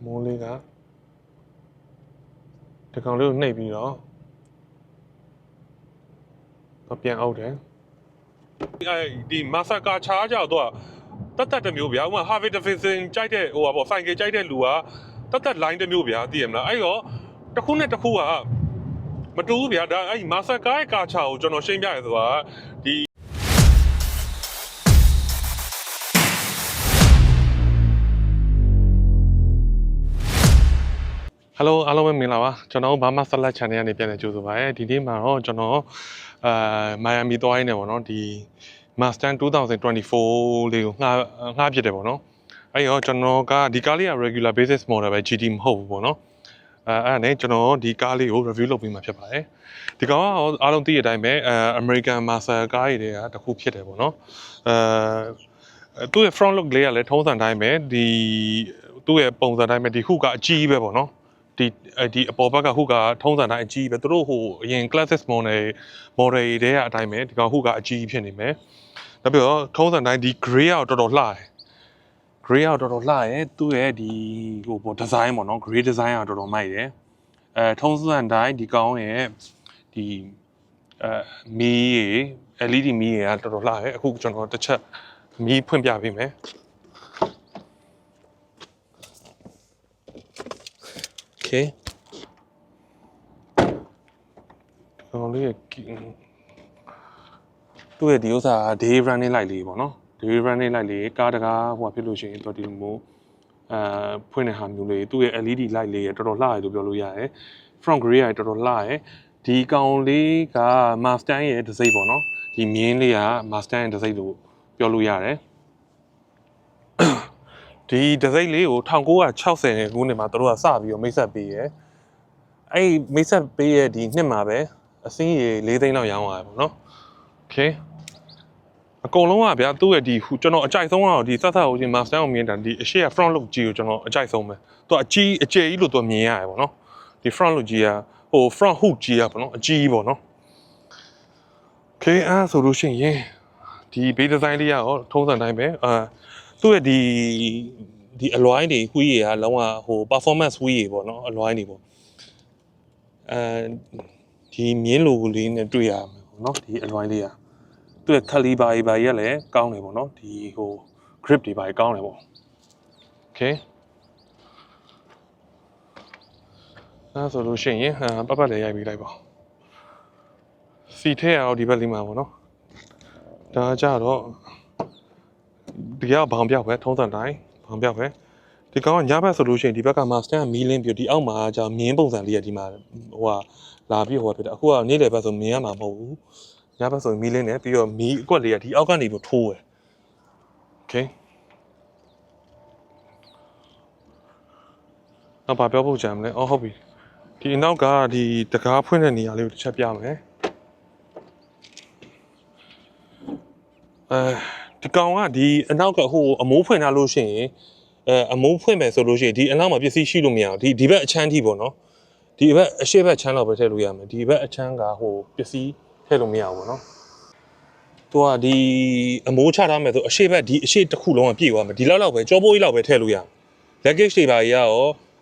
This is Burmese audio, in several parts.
မိုးလေးကဒီကောင်လေးကိုနှိပ်ပြီးတော့ပြန်အောက်တယ်ဒီမာဆာကာချားကြတော့တတ်တစ်မျိုးဗျာဥမာ Harvey Davidson ကြိုက်တဲ့ဟိုပါပေါ့ဆိုင်ကယ်ကြိုက်တဲ့လူကတတ် line တစ်မျိုးဗျာသိရမလားအဲ့တော့တစ်ခုနဲ့တစ်ခုကမတူဘူးဗျာဒါအဲ့မာဆာကာရဲ့ကာချာကိုကျွန်တော်ရှင်းပြရဆိုတာဒီHello အားလုံးပဲမင်္ဂလာပါကျွန်တော်ဘာမှဆက်လက် channel ကနေပြန်လည်ကြိုဆိုပါရစေဒီနေ့မှာတော့ကျွန်တော်မိုင်ယာမီသွားရင်းနေပေါ့နော်ဒီ Mustang 2024လေးကိုငှားဖြစ်တယ်ပေါ့နော်အဲ့တော့ကျွန်တော်ကဒီကားလေးက regular basis model ပဲ GT မဟုတ်ဘူးပေါ့နော်အဲ့ဒါနဲ့ကျွန်တော်ဒီကားလေးကို review လုပ်ပေးမှာဖြစ်ပါတယ်ဒီကောင်ကအားလုံးသိတဲ့အတိုင်းပဲAmerican Muscle ကားတွေကတစ်ခုဖြစ်တယ်ပေါ့နော်သူ့ရဲ့ front look လေးကလည်းထုံးစံတိုင်းပဲဒီသူ့ရဲ့ပုံစံတိုင်းပဲဒီခုကအကြီးပဲပေါ့နော်ဒီအပေါ်ဘက်ကဟူကထုံးစံတိုင်းအကြီးပဲသူတို့ဟိုအရင် classic model တွေကအတိုင်းပဲဒီကောင်ဟူကအကြီးဖြစ်နေမယ်နောက်ပြီးတော့ထုံးစံတိုင်းဒီ gray ကတော်တော်လှတယ် gray ကတော်တော်လှရဲ့သူ့ရဲ့ဒီဟိုပေါ့ design ပေါ့နော် gray design ကတော်တော်မိုက်တယ်ထုံးစံတိုင်းဒီကောင်ရဲ့ဒီမီး LED မီးကတော်တော်လှရဲ့အခုကျွန်တော်တစ်ချက်မီးဖွင့်ပြပေးမယ်Okay. ကောင်လေးသူ့ရဲ့ဒီဥစ္စာ day running light လေးပေါ့နော် day running light လေးကားတကားဟိုဖြစ်လို့ရှိရင်တော့ဒီလိုမျိုးဖွင့်တဲ့ဟာမျိုးလေးသူ့ရဲ့ LED light လေးရတော်တော်လှရလို့ပြောလို့ရတယ် front grille ရတော်တော်လှရဒီကောင်လေးက Mustang ရဲ့တစ်စိတ်ပေါ့နော်ဒီမြင်းလေးက Mustang ရဲ့တစ်စိတ်လို့ပြောလို့ရတယ်ဒီဒီဇိုင်းလေးကို1960ခုနှစ်မှာတို့ကစပြီးတော့မိတ်ဆက်ပေးရဲအဲ့မိတ်ဆက်ပေးရဲ့ဒီနှစ်မှာပဲအစင်းရေ4သိန်းလောက်ရောင်းသွားတယ်ပေါ့နော်โอเคအကုန်လုံးကဗျာသူ့ရဲ့ဒီကျွန်တော်အကြိုက်ဆုံးကတော့ဒီဆက်ဆက်ဟိုချင်း Mustang ကိုမြင်တာဒီအရှိက front look ကြီးကိုကျွန်တော်အကြိုက်ဆုံးပဲသူကအကျယ်ကြီးလို့သူမြင်ရတယ်ပေါ့နော်ဒီ front look ကြီးကဟို front hood ကြီးကပေါ့နော်အကြီးပေါ့နော်โอเคအဲ့ဆိုလို့ရှိရင်ဒီ base design လေးရောထုံးစံတိုင်းပဲသူ့ရဲ့ဒီအလွိုင်းတွေဝီးတွေကလုံးဝဟို performance ဝီးတွေပေါ့နော်အလွိုင်းတွေပေါ့ဒီမြင်းလိုလေးနဲ့တွေ့ရမှာပေါ့နော်ဒီအလွိုင်းလေးကသူ့ရဲ့ caliber တွေပါကြီးကလည်းကောင်းတယ်ပေါ့နော်ဒီဟို grip တွေပါကြီးကောင်းတယ်ပေါ့ okay အဲဆိုလို့ရှိရင်ပတ်လည်းရိုက်ပြီးလိုက်ပါစီထဲရအောင်ဒီဘက်လေးမှာပေါ့နော်ဒါကြတော့ဒီကဘောင်ပြောက်ပဲထုံးစံတိုင်းဘောင်ပြောက်ပဲဒီကောင်ကညဘက်ဆိုလို့ရှိရင်ဒီဘက်က Mustang မီးလင်းပြီးဒီအောက်မှာじゃမြင်းပုံစံလေးကဒီမှာဟိုဟာလာပြီးဟိုဖြစ်တယ်အခုကနေ့လယ်ဘက်ဆိုမြင်းရမှာမဟုတ်ဘူးညဘက်ဆိုမီးလင်းတယ်ပြီးတော့မီးအကွက်လေးကဒီအောက်ကနေပြီးထိုးတယ် Okay နောက်ပြောဖို့ကြံမလဲဟုတ်ပြီဒီအနောက်ကဒီတကားဖွင့်တဲ့နေရာလေးကိုတစ်ချက်ပြမယ်ဒီကောင်ကဒီအနောက်ကဟိုအမိုးဖွင့်ထားလို့ရှိရင်အမိုးဖွင့်မယ်ဆိုလို့ရှိရင်ဒီအနောက်မှာပစ္စည်းရှိလို့မရဘူးဒီဘက်အချမ်းထိပေါ့နော်ဒီဘက်အရှေ့ဘက်ချမ်းတော့ပဲထည့်လို့ရမယ်ဒီဘက်အချမ်းကဟိုပစ္စည်းထည့်လို့မရဘူးပေါ့နော်သူကဒီအမိုးချထားမယ်ဆိုအရှေ့ဘက်ဒီအရှေ့တစ်ခုလုံးကပြည့်သွားမယ်ဒီလောက်ပဲကြောပိုးကြီးလောက်ပဲထည့်လို့ရ luggage တွေပါကြီးရော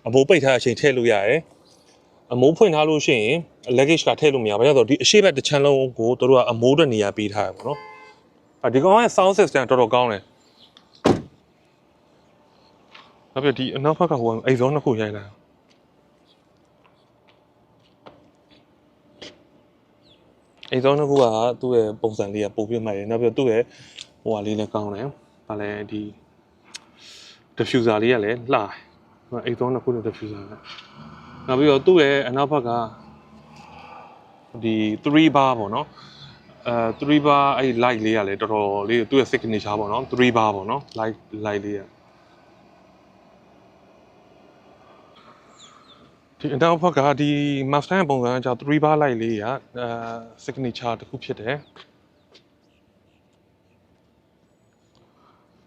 အမိုးပိတ်ထားတဲ့အချိန်ထည့်လို့ရတယ်အမိုးဖွင့်ထားလို့ရှိရင် luggage ကထည့်လို့မရဘာလို့လဲဆိုတော့ဒီအရှေ့ဘက်တစ်ချမ်းလုံးကိုတို့ကအမိုးအတွက်နေရာပေးထားရပေါ့နော်ဒီကောင်ရဲ့ sound system တော်တော်ကောင်းတယ်နောက်ပြီးဒီအနောက်ဘက်ကဟိုအိတ်စုံနှစ်ခုရိုက်လာအိတ်စုံနှစ်ခုကသူ့ရဲ့ပုံစံလေးကပုံပြမှတ်တယ်နောက်ပြီးသူ့ရဲ့ဟိုဟာလေးလည်းကောင်းတယ်ဗာလဲဒီ diffuser လေးကလည်းလှတယ်အိတ်စုံနှစ်ခုနဲ့ diffuser နောက်ပြီးတော့သူ့ရဲ့အနောက်ဘက်ကဒီ3 bar ပေါ့နော်3 bar အဲ့ light လေးကလည်းတော်တော်လေးသူ့ရဲ့ signature ပေါ့နော်3 bar ပေါ့နော် light လေးကဒီအနောက်ဘက်ကဒီ Mustang ပုံစံကကြာ3 bar light လေးကsignature တစ်ခုဖြစ်တယ်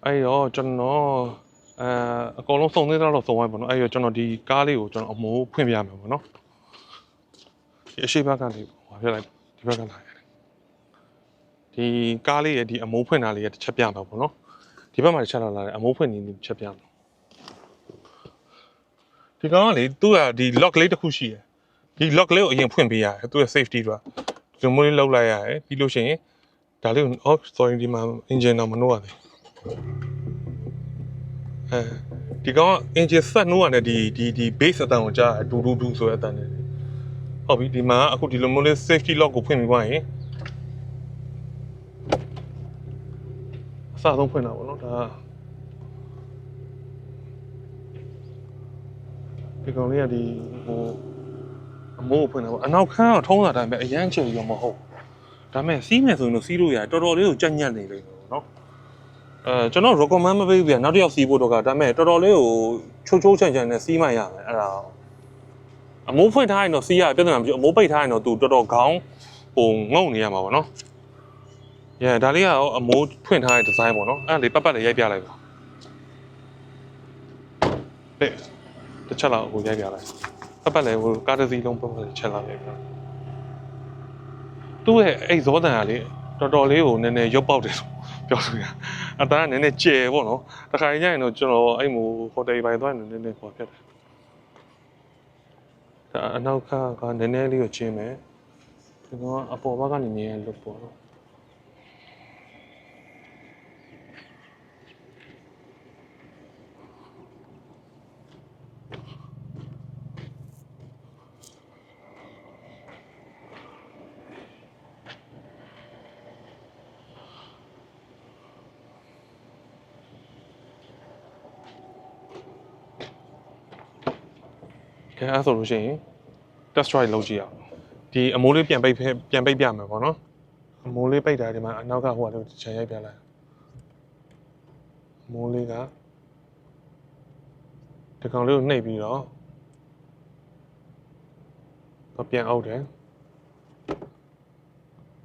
အဲ့တော့ကျွန်တော်အကောင်လုံးစုံသေးတော့စုံဝိုင်းပေါ့နော်အဲ့တော့ကျွန်တော်ဒီကားလေးကိုကျွန်တော်အမိုးဖွင့်ပြမယ်ပေါ့နော်ဒီအရှိဘက်ကနေဟိုပြလိုက်ဒီဘက်ကလာရတယ်ဒီကားလေးရဲ့ဒီအမိုးဖွင့်တာလေးရဲ့တစ်ချက်ပြမှာပေါ့နော်ဒီဘက်မှာတစ်ချက်လာတယ်အမိုးဖွင့်နေတစ်ချက်ပြမှာ ဒီကောင်ကလေသူကဒီ lock လေးတစ်ခုရှိတယ်ဒီ lock လေးကိုအရင်ဖွင့်ပေးရတယ်သူရဲ့ safety ကဒီလိုမျိုးလေးလောက်လိုက်ရတယ်ပြီးလို့ရှိရင်ဒါလေးကို off sorry ဒီမှာ engine တော့မနှိုးရတယ်ဒီကောင်က engine ဆက်နှိုးရတယ်ဒီ base အတန်ကိုကြားဒူဒူဆိုတဲ့အတန်နဲ့ဟုတ်ပြီဒီမှာအခုဒီလိုမျိုးလေး safety lock ကိုဖွင့်ပြီးသွားရင်အစဆုံးဖွင့်တာပေါ့နော်ဒါဒီကောင်လေးကဒီဟိုအမိုးကိုဖွင့်တာပေါ့အနောက်ခန်းတော့ထုံးတာတိုင်းပဲအရန်ချေရောမဟုတ်ဒါပေမဲ့စီးမယ်ဆိုရင်တော့စီးလို့ရတယ်တော်တော်လေးကိုကြက်ညက်နေလိမ့်မယ်ပေါ့နော်ကျွန်တော် recommend မပေးဘူးဗျာနောက်တစ်ယောက်စီးဖို့တော့ကဒါပေမဲ့တော်တော်လေးကိုချိုးချန်ချန်နဲ့စီးမှရမယ်အဲ့ဒါအမိုးဖွင့်ထားရင်တော့စီးရပြဿနာမရှိဘူးအမိုးပိတ်ထားရင်တော့သူတော်တော်ခေါင်းဟိုငုံနေရမှာပေါ့နော်ဒါလေးကတော့အမိုးဖွင့်ထားတဲ့ design ပေါ့နော်အဲ့ဒါလေးပတ်လေးရိုက်ပြလိုက်ပါတစ်ချက်လောက်ဟိုရိုက်ပြလိုက်ပတ်လေးဟိုကားတစ်စီးလုံးပတ်လေးချက်လောက်ရိုက်ပြသူ့ရဲ့အဲ့ဇောတန်ကလေတော်တော်လေးကိုနည်းနည်းရုပ်ပေါက်တယ်ပြောလို့ရအတန်းကနည်းနည်းကျယ်ပေါ့နော်တခါကြီးကျရင်တော့ကျွန်တော်အဲ့မို့ဟိုတယ်ပိုင်းသွားနည်းနည်းဟောဖြစ်တယ်ဒါအနောက်ကနည်းနည်းလေးကိုချင်းမယ်ဒီကောင်ကအပေါ်ဘက်ကနေမြင်ရလို့ပေါ့နော်ကဲအဲ့ဆိုလို့ရှိရင် test drive လုပ်ကြည့်အောင်ဒီအမိုးလေးပြန်ပိတ်ပြမယ်ပေါ့နော်အမိုးလေးပိတ်တာဒီမှာအနောက်ကဟိုကလေးချန်ရိုက်ပြလိုက်အမိုးလေးကဒီကောင်လေးကိုနှိပ်ပြီးတော့ပြန်အုပ်တယ်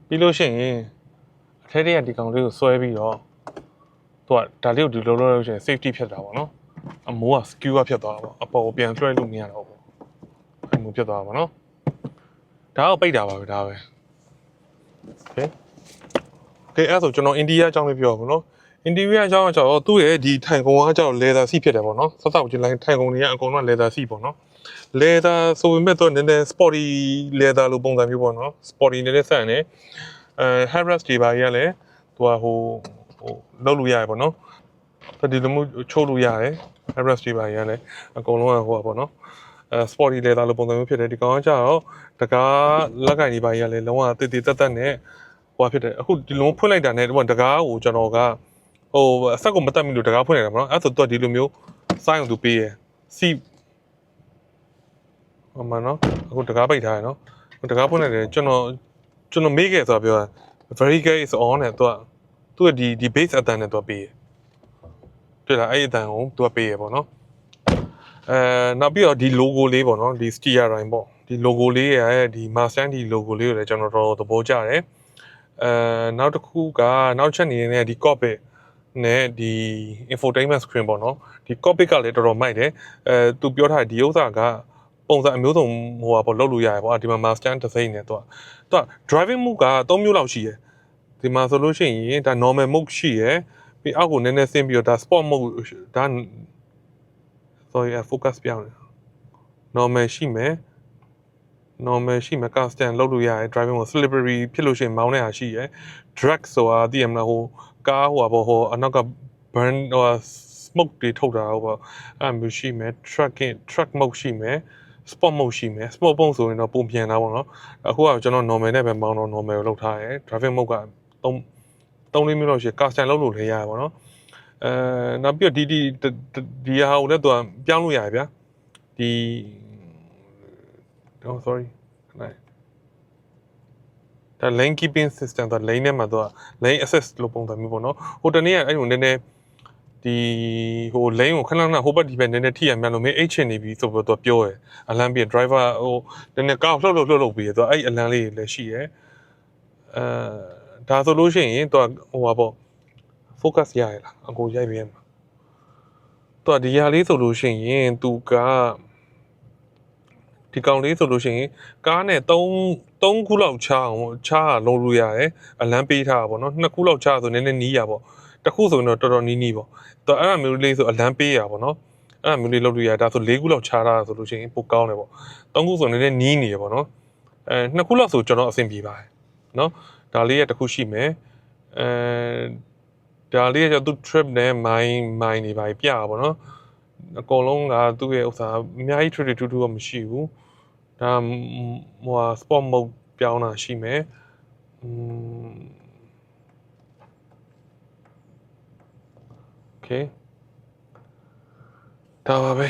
ပြီးလို့ရှိရင်အထက်တည်းကဒီကောင်လေးကိုဆွဲပြီးတော့သူကဒါလေးကိုဒီလိုလုပ်လို့ရှိရင် safety ဖြစ်တာပေါ့နော်အမိုးက skew ဖြစ်သွားတာပေါ့အပေါ်ကိုပြန်လွှဲလို့မရတော့ဘူးအမိုးဖြစ်သွားတာပေါ့နော်ဒါကိုပိတ်တာပါပဲဒါပဲโอเคအဲ့ဆိုကျွန်တော်အိန္ဒိယအကြောင်းလေးပြောပါနော်အိန္ဒိယအကြောင်းကကျတော့သူ့ရဲ့ဒီထိုင်ကုန်းကကျတော့ leather seat ဖြစ်တယ်ပေါ့နော်စစောက်ချင်းလိုက်ထိုင်ကုန်းတွေကအကုန်လုံး leather seat ပေါ့နော် leather ဆိုပေမဲ့တော့နည်းနည်း sporty leather လို့ပုံစံမျိုးပေါ့နော် sporty နည်းနည်းဆန်နေheadrest တွေပါကြီးကလည်းသူကဟိုလောက်လို့ရတယ်ပေါ့နော်ဒီလိုမျိုးချိုးလို့ရတယ် headrest တွေပါကြီးကလည်းအကုန်လုံးကဟိုပါပေါ့နော်sporty leather လို့ပုံစံမျိုးဖြစ်တယ်ဒီကောင်ကကျတော့တကားလက်ကင်တွေပါကြီးကလည်းလုံးဝတည်တည်တက်နဲ့ဟိုဖြစ်တယ်အခုဒီလိုဖွင့်လိုက်တာနဲ့ဒီတကားကိုကျွန်တော်ကဟိုအဆက်ကိုမတက်မိလို့တကားဖွင့်လိုက်တာပေါ့နော်အဲ့ဆိုတော့ဒီလိုမျိုးစိုင်းအောင်သူပေးရယ်စီဟိုမှာနော်အခုတကားပိတ်ထားရယ်နော်တကားဖွင့်လိုက်တယ်ကျွန်တော်မေးခဲ့ဆိုတာပြောတာ very good is on နဲ့သူကဒီ base အတန်နဲ့သူပေးရယ်တွေ့လားအဲ့အတန်ကိုသူပေးရယ်ပေါ့နော်နောက်ပြီးတော့ဒီ logo လေးပေါ့နော်ဒီ steering ပေါ့ဒီ logo လေးရဲ့ဒီ Mustang ဒီ logo လေးကိုလည်းကျွန်တော်တော်သဘောကျတယ်နောက်တစ်ခုကနောက်ချက်နေတဲ့ဒီ cockpit နဲ့ဒီ infotainment screen ပေါ့နော်ဒီ cockpit ကလည်းတော်တော်မိုက်တယ်သူပြောထားဒီဥစ္စာကပုံစံအမျိုးစုံဟိုပါပေါ့လုပ်လို့ရတယ်ပေါ့ဒီမှာ Mustang တစ်စိမ့်နဲ့သူက driving mode က3မျိုးလောက်ရှိတယ်ဒီမှာဆိုလို့ရှိရင်ဒါ normal mode ရှိရယ်ပြီးအောက်ကိုနည်းနည်းဆင်းပြီးတော့ဒါ sport mode ဒါ sorry focus ပြောင်းတယ် normal ရှိမယ် custom လုပ်လို့ရတယ် driving mode slippery ဖြစ်လို့ရှိရင်မောင်းနေတာရှိရယ် drag ဆိုတာသိရမလားဟိုကားဟိုပါပေါ့ဟိုအနောက်က burn ဟို smoke တွေထုတ်တာဟိုပေါ့အဲ့မျိုးရှိမယ် truck mode ရှိမယ် sport mode ရှိမယ် sport mode ဆိုရင်တော့ပုံပြန်တာပေါ့နော်အခုကကျွန်တော် normal နဲ့ပဲမောင်းတော့ normal ကိုလုပ်ထားတယ် driving mode က3-4မျိုးလောက်ရှိ custom လုပ်လို့လည်းရတယ်ပေါ့နော်နောက်ပြီးတော့ဒီဟာကိုလည်းသူကပြောင်းလို့ရတယ်ဗျာဒီ oh sorry ဒါ lane keeping system ဒါ lane နဲ့မှာသူက lane access လို့ပုံစံမျိုးပေါ့နော်ဟိုတနေ့ကအဲ့လိုနည်းနည်းဒီဟို lane ကိုခဏဟိုဘက်ဒီဘက်နည်းနည်းထိရမြန်လို့မင်း H ချင်နေပြီဆိုပြီးတော့ပြောတယ်အလန်းပြီး driver ဟိုနည်းနည်းကားလှုပ်ပြီးသူကအဲ့အလန်းလေးလည်းရှိရယ်ဒါဆိုလို့ရှိရင်သူကဟိုပါပေါ့ focus ရရလားအကိုရိုက်ပြရမှာသူကဒီဟာလေးဆိုလို့ရှိရင်သူကဒီကောင်လေးဆိုလို့ရှိရင်ကားနဲ့3ခုလောက်ချလုံးလို့ရတယ်အလန်းပေးထားတာပေါ့နော်2ခုလောက်ချဆိုနည်းနည်းနီးရပေါ့တစ်ခုဆိုရင်တော့တော်တော်နီးပေါ့သူအဲ့အမျိုးလေးဆိုအလန်းပေးရပေါ့နော် အဲ့မျိုးလေးလုပ်လို့ရဒါဆို၄ခုလောက်ခြားတာဆိုလို့ရှိရင်ပိုကောင်းတယ်ပေါ့၃ခုဆိုနည်းနည်းနီးနေရပေါ့နော်2ခုလောက်ဆိုကျွန်တော်အဆင်ပြေပါတယ်နော်ဒါလေးရတစ်ခုရှိမယ်ဒါလေးကသူ trip နဲ့ mine နေပါပြပါပေါ့နော်အကုန်လုံးကသူ့ရဲ့ဥစ္စာအများကြီး trip တူတူတော့မရှိဘူးဒါဟို sport mode ပြောင်းတာရှိမယ်okay ဒါပါပဲ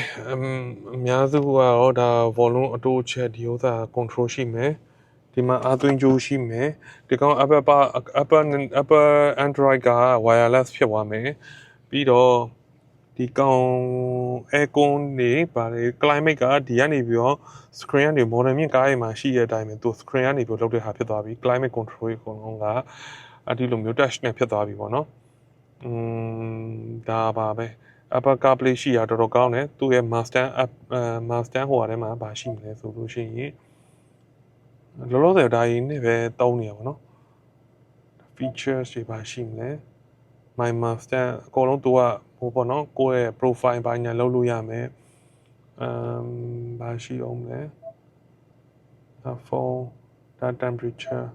အများစုကတော့ဒါ volume အတိုးချက်ဒီဥစ္စာ control ရှိမယ်ဒီမှာအသွင်းကြိုးရှိမယ်ဒီကောင် Apple Android က wireless ဖြစ်သွားမယ်ပြီးတော့ဒီကောင် aircon နေပါတယ် climate ကဒီကနေပြီးတော့ screen ကနေ modern မြင့်ကားတွေမှာရှိတဲ့အတိုင်းပဲသူ screen ကနေပြီးတော့လုပ်တဲ့ဟာဖြစ်သွားပြီ climate control အကုန်လုံးကအဒီလိုမျိုး touch နဲ့ဖြစ်သွားပြီပေါ့နော်ဒါပါပဲ Apple CarPlay ရှိတာတော်တော်ကောင်းတယ်သူ့ရဲ့ Master ဟိုဟာထဲမှာဘာရှိမလဲဆိုလို့ရှိရင်လောလောဆယ်ဒါရင်းနဲ့ပဲတုံးနေရပါတော့ features တွေပါရှိမလဲ My Master အကုန်လုံးသူကဟိုပေါ့နော်ကိုယ့်ရဲ့ profile ဘာညာလုပ်လို့ရမယ်ဘာရှိအောင်လဲ phone data temperature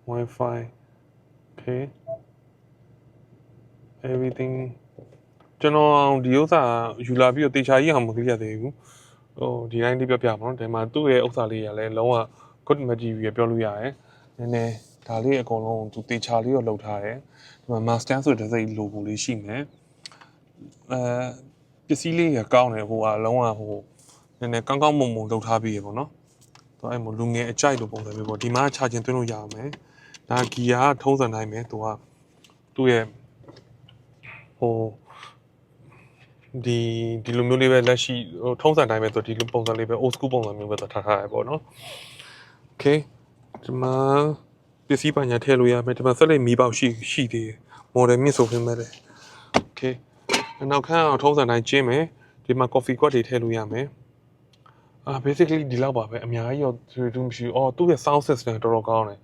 Wi-Fi okay everything ကျွန်တော်ဒီဥစ္စာယူလာပြီးတော့တေချာကြီးအောင်မကြည့်ရသေးဘူးဟိုဒီတိုင်းလေးပြပြပါတော့ဒီမှာသူ့ရဲ့ဥစ္စာလေးရလဲလုံးဝ good material ပြောလို့ရတယ်နည်းနည်းဒါလေးအကုန်လုံးသူတေချာလေးတော့လုပ်ထားတယ်ဒီမှာ master ဆိုတဲ့စိတ် logo လေးရှိမယ်ပစ္စည်းလေးကကောင်းတယ်ဟိုကလုံးဝဟိုနည်းနည်းကောင်းကောင်းမွန်မွန်လုပ်ထားပြီးရပေါ့နော်သူအဲ့မို့လူငယ်အကြိုက်လိုပုံစံမျိုးပေါ့ဒီမှာချာကျင်သွင်းလို့ရအောင်မယ်ဒါဂီယာထုံးစံတိုင်းပဲသူကသူ့ရဲ့ဟိုဒီလိုမျိုးလေးပဲလက်ရှိဟိုထုံးစံတိုင်းပဲဆိုဒီလိုပုံစံလေးပဲ old school ပုံစံမျိုးပဲထားထားရပေါ့နော် okay ဒီမှာပစ္စည်းပညာထည့်လို့ရမယ်ဒီမှာဆက်လက်မီးပေါက်ရှိသေးတယ် model မြင့်ဆိုပြင်မဲ့တယ် okay နောက်ခန်းအောင်ထုံးစံတိုင်းကျင်းမယ်ဒီမှာ coffee quad တွေထည့်လို့ရမယ်basically ဒီလောက်ပါပဲအများကြီးတော့သူမရှိဘူးသူ့ရဲ့ sound system တော်တော်ကောင်းတယ်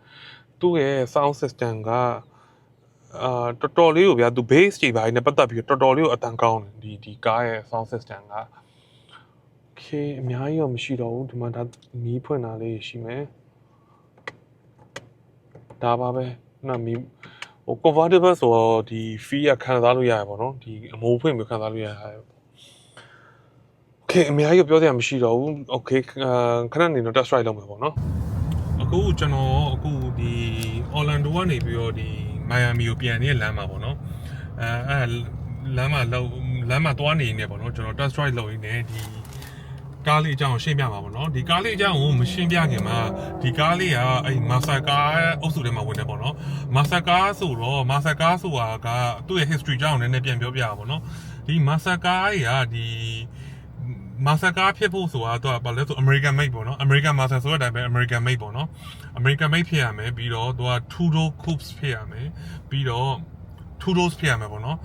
သူ့ရဲ့ sound system ကတော်တော်လေးကိုဗျာသူ bass တွေပါနေပတ်သက်ပြီးတော်တော်လေးကိုအတန်ကောင်းတယ်ဒီကားရဲ့ sound system က okay အများကြီးတော့မရှိတော့ဘူးဒီမှာဒါမီးဖွင့်တာလေးရှိမယ်ဒါပါပဲနော်မီးဟို convertible ဆိုတော့ဒီ fee ကခံစားလို့ရရပါတော့ဒီအမိုးဖွင့်ပြီးခံစားလို့ရရတယ် okay အများကြီးပြောစရာမရှိတော့ဘူး okay ခဏနေတော့ test ride လုပ်မယ်ပေါ့နော်အခုကျွန်တော်အခုဒီ Orlando ကနေပြီးတော့ဒီ Miami ကိုပြန်နေတဲ့လမ်းမှာပေါ့နော်လမ်းမှာသွားနေနေပေါ့နော်ကျွန်တော် test ride လုပ်ရင်းနဲ့ဒီကားလေးအကြောင်းရှင်းပြပါပေါ့နော်ဒီကားလေးအကြောင်းကိုမရှင်းပြခင်မှာဒီကားလေးကအဲ့ Master Car အုပ်စုထဲမှာဝင်နေပေါ့နော် Master Car ဆိုတော့ Master Car ဆိုတာကသူ့ရဲ့ history အကြောင်းကိုနည်းနည်းပြန်ပြောပြပါပေါ့နော်ဒီ Master Car ကဒီ Master Car ဖြစ်ဖို့ဆိုတာတော့ဘာလဲဆို American made ပေါ့နော် American Master ဆိုတဲ့အတိုင်းပဲ American made ပေါ့နော် American made ဖြစ်ရမယ်ပြီးတော့သူက two-door coupe ဖြစ်ရမယ်ပြီးတော့ two-doors ဖြစ်ရမယ်ပေါ့နော်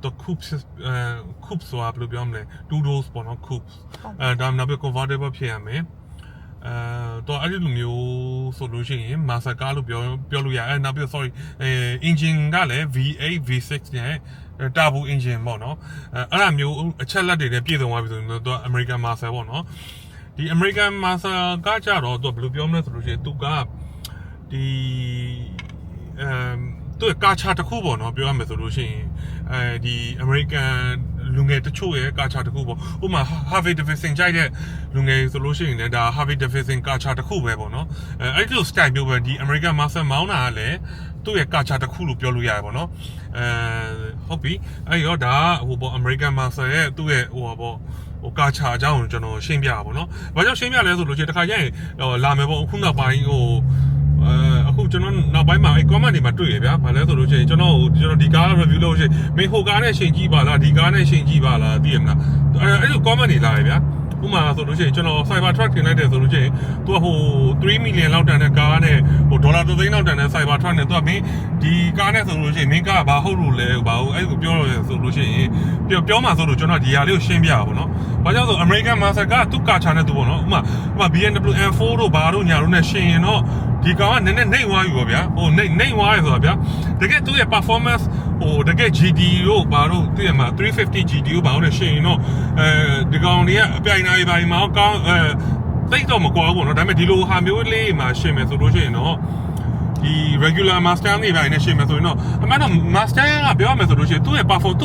တော့ coupe ဆိုတာဘယ်လိုပြောမလဲ two-doors ပေါ့နော် coupe ဒါမှမဟုတ် convertible ဖြစ်ရမယ်တော့အဲ့ဒီလိုမျိုးဆိုလို့ရှိရင် Master Car လို့ပြောလို့ရတယ်နောက်ပြီး sorry engine ကလည်း V8 V6 နဲ့ turbo engine ပေါ့နော်အဲ့ဒါမျိုးအချက်လက်တွေနဲ့ပြည့်စုံသွားပြီဆိုရင်တော့ American Master ပေါ့နော်ဒီ American Master ကကြတော့သူဘယ်လိုပြောမလဲဆိုလို့ရှိရင်သူကဒီသူကာချာတစ်ခုပေါ့နော်ပြောရမယ်ဆိုလို့ရှိရင်ဒီ American လူငယ်တချို့ရဲ့ကာချာတစ်ခုပေါ့ဥပမာ Harley Davidson ကြိုက်တဲ့လူငယ်ဆိုလို့ရှိရင်လည်းဒါ Harley Davidson ကာချာတစ်ခုပဲပေါ့နော်အဲ့ဒီလို style မျိုးပဲဒီ American Master မောင်းတာကလည်းသူ့ရဲ့ကာချာတစ်ခုလို့ပြောလို့ရတယ်ပေါ့နော်ဟုတ်ပြီအဲ့ရောဒါဟိုပေါ့ American Master ရဲ့သူ့ရဲ့ဟိုပေါ့ဟိုကာချာအကြောင်းကိုကျွန်တော်ရှင်းပြပါပေါ့နော်ဘာကြောင့်ရှင်းပြလဲဆိုလို့ရှိရင်တစ်ခါကျရင်လာမယ်ပေါ့အခုနောက်ပိုင်းဟိုအခုကျွန်တော်နောက်ပိုင်းမှာအဲ့ comment တွေမှာတွေ့ရဗျာဘာလဲဆိုလို့ရှိရင်ကျွန်တော်ဒီကား review လုပ်ရှိမင်းဟိုကားနဲ့ရှင်ကြည့်ပါလားဒီကားနဲ့ရှင်ကြည့်ပါလားသိရမလားအဲ့လို comment တွေလာရဗျာဥပမာဆိုလို့ရှိရင်ကျွန်တော် Cybertruck တင်လိုက်တယ်ဆိုလို့ရှိရင်သူကဟို3 million လောက်တန်တဲ့ကားနဲ့ဟိုဒေါ်လာ3သိန်းလောက်တန်တဲ့ Cybertruck နဲ့သူကမင်းဒီကားနဲ့ဆိုလို့ရှိရင်မင်းကားဘာဟုတ်လို့လဲဘာဟုတ်အဲ့လိုပြောလို့ဆိုလို့ရှိရင်ပြောမှဆိုလို့ကျွန်တော်ဒီဟာလေးကိုရှင်းပြပါဘောနော်ဘာကြောင့်ဆို American Master ကသူ့ကာချာနဲ့သူပေါ့နော်ဥပမာ BMW M4 တို့ဘာတို့ညာတို့နဲ့ရှင်ရင်တော့ ဒီကောင်ကနည်းနည်းနှိမ့်သွားပြီပေါ့ဗျာဟိုနှိမ့်သွားရဆိုတာဗျာတကယ်သူ့ရဲ့ performance ဟိုတကယ် GD တို့ဘာလို့သူ့ရဲ့မှာ350 GD ကိုဘာလို့လဲရှင်းရင်တော့ဒီကောင်တွေကအပြိုင်နိုင်ပိုင်းမှာကောင်းသိတော့မကွာဘူးပေါ့နော်ဒါပေမဲ့ဒီလိုဟာမျိုးလေးမှာရှင်းမယ်ဆိုလို့ရှိရင်တော့ဒီ regular master နေပိုင်းနဲ့ရှင်းမယ်ဆိုရင်တော့အမှန်တော့ master ကပြောရမယ်ဆိုလို့ရှိရင်သူ့ရဲ့ performance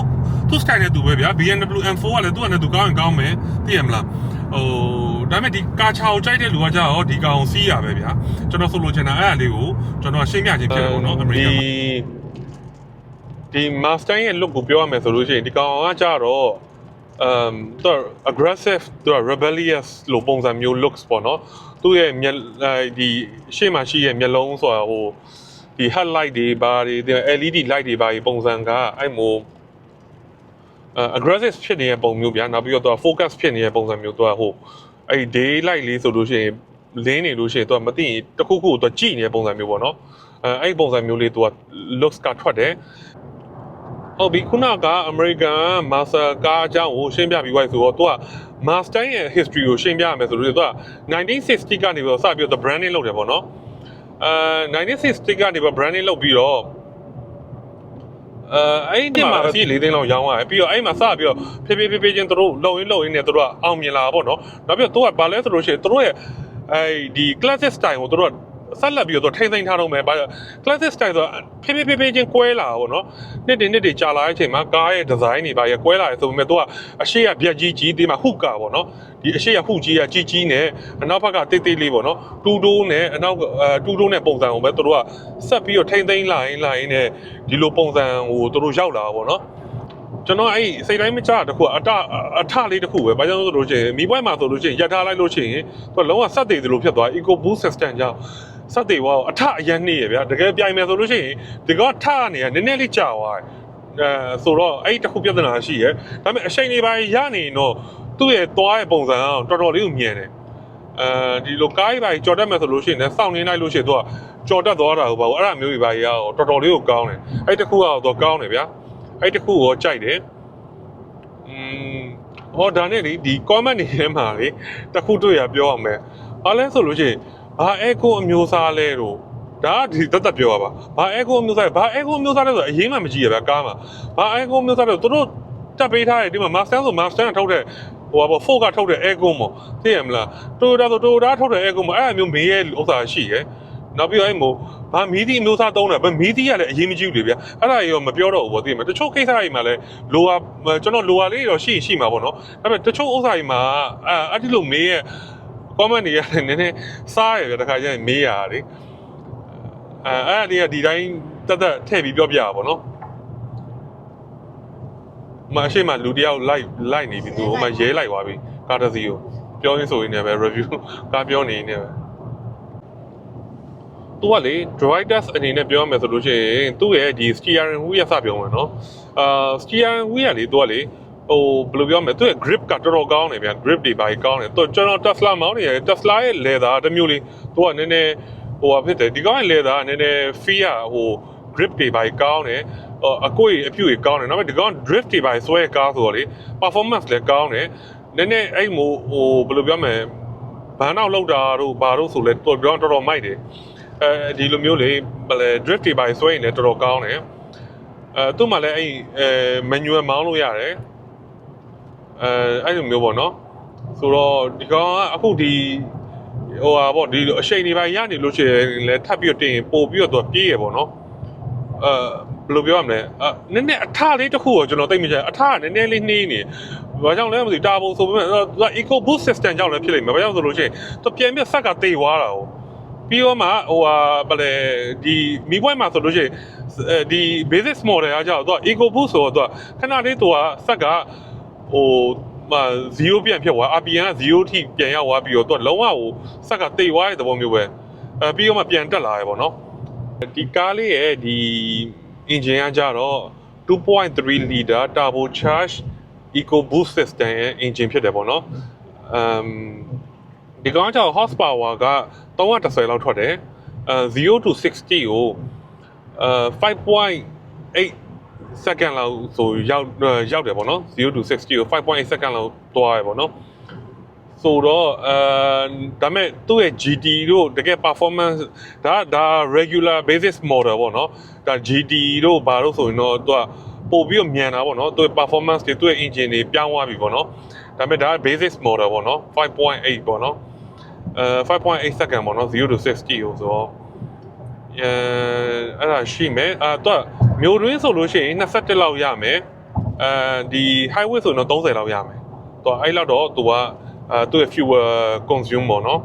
သူ့ style နဲ့သူပဲဗျာ BMW M4 ကလည်းသူ့အနေနဲ့သူကောင်းရင်ကောင်းမယ်သိရမလားဟိုဒါပေမဲ့ဒီကာချာကိုကြိုက်တဲ့လူကကြတော့ဒီကောင်စီးရပဲဗျာကျွန်တော်ဆိုလိုချင်တာအဲ့အလေးကိုကျွန်တော်ရှင်းပြခြင်းဖြစ်တယ်ပေါ့နော်အမေရိကန်မှာဒီ master ရဲ့ look ကိုပြောရမယ်ဆိုလို့ရှိရင်ဒီကောင်ကကြတော့သူ aggressive သူ rebellious လို့ပုံစံမျိုး looks ပေါ့နော်သူ့ရဲ့ဒီရှေ့မှာရှိရဲ့မျက်လုံးဆိုတာဟိုဒီ headlight တွေဘာတွေ LED light တွေဘာတွေပုံစံကအဲ့မို့aggressive ဖြစ်နေတဲ့ပုံမျိုးဗျာနောက်ပြီးတော့ focus ဖြစ်နေတဲ့ပုံစံမျိုးသူကဟိုအဲ့ day light လေးဆိုလို့ရှိရင်လင်းနေလို့ရှိရင်သူကမသိရင်တစ်ခုခုသူကြည့်နေတဲ့ပုံစံမျိုးပေါ့နော်အဲ့ပုံစံမျိုးလေးသူက looks ကထွက်တယ်ဟုတ်ပြီခုနက American Master ကားအကြောင်းကိုရှင်းပြပြီးသွားဆိုတော့သူက Master ရဲ့ history ကိုရှင်းပြရမယ်ဆိုလို့သူက1960ကနေပြီးတော့စပြီးတော့ branding လုပ်တယ်ပေါ့နော်1960ကနေပြီး branding လုပ်ပြီးတော့အဲ့ဒီမှာအစီ4သိန်းလောက်ရောင်းရတယ်ပြီးတော့အဲ့မှာစပြီးတော့ဖြည်းဖြည်းချင်းတို့လုံရင်းနဲ့တို့ကအောင်မြင်လာပေါ့နော်နောက်ပြီးတော့ဘာလဲဆိုလို့ရှိရင်တို့ရဲ့အဲ့ဒီ classic style ကိုတို့ကဆက်လက်ပြီးတော့ထိမ့်သိမ်းထားတော့မယ် classic style ဆိုဖြည်းဖြည်းချင်းကွဲလာတာပေါ့နော်နှစ်တွေကြာလာတဲ့အချိန်မှာကားရဲ့ design တွေပါရကွဲလာတယ်ဆိုပေမဲ့တို့ကအရှိရဗျက်ကြီးဒီမှာဟူကာပေါ့နော်ဒီအရှိရဟူကြီးကကြီးနဲ့အနောက်ဘက်ကတိတ်လေးပေါ့နော်တူတိုးနဲ့အနောက်တူတိုးနဲ့ပုံစံကိုပဲတို့ကဆက်ပြီးတော့ထိမ့်သိမ်းလာရင်နဲ့ဒီလိုပုံစံဟိုတို့ရောက်လာတာပေါ့နော်ကျွန်တော်အဲ့စိတ်တိုင်းမကြတခုအထလေးတခုပဲဘာကြောင့်ဆိုလို့ရှိရင်မိပွဲမှာဆိုလို့ရှိရင်ရထားလိုက်လို့ရှိရင်သူကလုံးဝစက်သေးတယ်လို့ဖြစ်သွား eco boost system ကြောင့်စက်သေးဝါအထအရင်နှိရဗျာတကယ်ပြိုင်မယ်ဆိုလို့ရှိရင်ဒီကထနေရနည်းနည်းလေးကြာသွားဆိုတော့အဲ့တခုပြဿနာရှိရဒါပေမဲ့အချိန်လေးပိုင်းရနေတော့သူ့ရဲ့သွားရဲ့ပုံစံအောင်တော်တော်လေးကိုမြင်တယ်ဒီလိုကားကြီးပိုင်းကြော်တတ်မယ်ဆိုလို့ရှိရင်လည်းစောင့်နေလိုက်လို့ရှိရင်သူကကြော်တတ်သွားတာဟိုပါအဲ့ဒါမျိုးကြီးပိုင်းရောတော်တော်လေးကိုကောင်းတယ်အဲ့တခုကတော့ကောင်းတယ်ဗျာအဲ့တခုကိုကြိုက်တယ်ဟောဒါနဲ့ဒီ comment တွေထဲမှာလေတခုတွေ့ရပြောရမယ်အားလဲဆိုလို့ရှိရင်ဘာ echo အမျိုးအစားလဲတော့ဒါဒီတက်ပြောရပါဘာ echo အမျိုးအစားဘာ echo အမျိုးအစားလဲဆိုအရင်မှမကြည့်ရဗျာကားမှာဘာ echo အမျိုးအစားလဲသူတို့တက်ပေးထားတယ်ဒီမှာ master ဆို master ထုတ်တဲ့ဟိုပါ 4 ကထုတ်တဲ့ echo မို့သိရမလား Toyota ဆို Toyota ထုတ်တဲ့ echo မို့အဲ့အမျိုးမေးရဲ့ဥစ္စာရှိရယ်နောက်ပြီးတော့အဲ့မို့ဘာမီဒီအမျိုးအစားသုံးတယ်ဘာမီဒီကလည်းအရင်မကြည့်ဘူးလေဗျာအဲ့ဒါရောမပြောတော့ဘူးပေါ့သိရမလားတချို့ကိစ္စတွေမှာလည်းလိုဟာကျွန်တော်လိုဟာလေးတော့ရှိမှာပေါ့နော်ဒါပေမဲ့တချို့ဥစ္စာတွေမှာအဲ့ဒီလိုမေးရဲ့ comment တွေရတယ်နည်းနည်းစားရဗျာတခါကျရင်မေးရတာလေအဲ့ဒီကဒီတိုင်းတက်ထည့်ပြီးပြောပြတာပေါ့နော်မရှိမှလူတယောက်လိုက်နေပြီသူဟိုမှာရဲလိုက်သွားပြီကားတစ်စီးကိုပြောရင်းဆိုရင်းနဲ့ပဲ review ကားပြောနေနေပဲသူကလေ drivers အနေနဲ့ပြောရမယ်ဆိုလို့ရှိရင်သူ့ရဲ့ဒီ steering wheel ရစပြောမယ်နော်steering wheel ကလေသူကလေဟိုဘယ်လိုပြောမလဲသူ့ရဲ့ grip ကတော်တော်ကောင်းတယ်ဗျာ grip တွေပါကောင်းတယ်သူကျွန်တော် Tesla မောင်းနေတယ် Tesla ရဲ့ leather တစ်မျိုးလေးသူကနည်းနည်းဟိုဖြစ်တယ်ဒီကောင်ရဲ့ leather ကနည်းနည်း feel ဟို grip တွေပါကောင်းတယ်အကွေအပြုတ်ကြီးကောင်းတယ်နောက်ပြီးဒီကောင် drift တွေပါဆွဲကားဆိုတော့လေ performance လည်းကောင်းတယ်နည်းနည်းအဲ့မို့ဟိုဘယ်လိုပြောမလဲဘန်းနောက်လောက်တာတို့ဘာတို့ဆိုလဲတော်တော်မိုက်တယ်ဒီလိုမျိုးလေဘယ်လဲ drift တွေပါဆွဲရင်လည်းတော်တော်ကောင်းတယ်သူ့မှာလည်းအဲ့ manual မောင်းလို့ရတယ်အဲ့လိုမျိုးပေါ့နော်ဆိုတော့ဒီကောင်ကအခုဒီဟိုဟာပေါ့ဒီအချိန်တွေပိုင်းရနေလို့ရှိရင်လည်းထပ်ပြီးတော့တင်ပို့ပြီးတော့ပြေးရပေါ့နော်ဘယ်လိုပြောရမလဲနည်းနည်းအထလေးတစ်ခုကိုကျွန်တော်သိမကြအထကနည်းနည်းလေးနှေးနေဘာကြောင့်လဲမသိတာဘုံဆိုပေမဲ့သူက eco boost system ကြောင့်လည်းဖြစ်လိမ့်မယ်ဘာကြောင့်ဆိုလို့ရှိရင်သူပြန်ပြဆက်ကတေသွားတာကိုပြီးတော့မှဟိုဟာဗလဲဒီမိပွဲမှာဆိုလို့ရှိရင်ဒီ basic model ကကြောက်သူက eco boost ဆိုတော့သူကခဏလေးသူကဆက်ကဟို0ပြန်ဖြစ်သွား RPM က0ထိပြန်ရောက်သွားပြီးတော့သူကလုံးဝဟိုဆက်ကတေသွားတဲ့သဘောမျိုးပဲပြီးတော့မှပြန်တက်လာရပေါ့နော်ဒီကားလေးရဲ့ဒီ engine ကကြတော့ 2.3 liter turbocharged EcoBoost system ရဲ့ engine ဖြစ်တယ်ပေါ့နော်ဒီကောင်ကကြောင့် horsepower က310လောက်ထွက်တယ်0 to 60ကို5.8 second လောက်ဆိုရောက်တယ်ပေါ့နော်0 to 60ကို5.8 second လောက်သွားရပေါ့နော် ဆိုတော့ဒါမဲ့သူ့ရဲ့ GT တို့တကယ် performance ဒါ regular basis model ပေါ့နော်ဒါ GT တို့ဘာလို့ဆိုရင်တော့သူကပို့ပြီးတော့မြန်တာပေါ့နော်သူ့ရဲ့ performance တွေသူ့ရဲ့ engine တွေပြောင်းသွားပြီပေါ့နော်ဒါပေမဲ့ဒါ basis model ပေါ့နော်5.8ပေါ့နော်5.8 second ပေါ့နော်0 to 60ကိုဆိုတော့အဲ့ဒါရှိမယ်သူကမျိုးတွင်းဆိုလို့ရှိရင်21လောက်ရမယ်ဒီ highway ဆိုတော့30လောက်ရမယ်သူကအဲ့လောက်တော့သူကသူ့ရဲ့ fuel consume ပေါ့နော်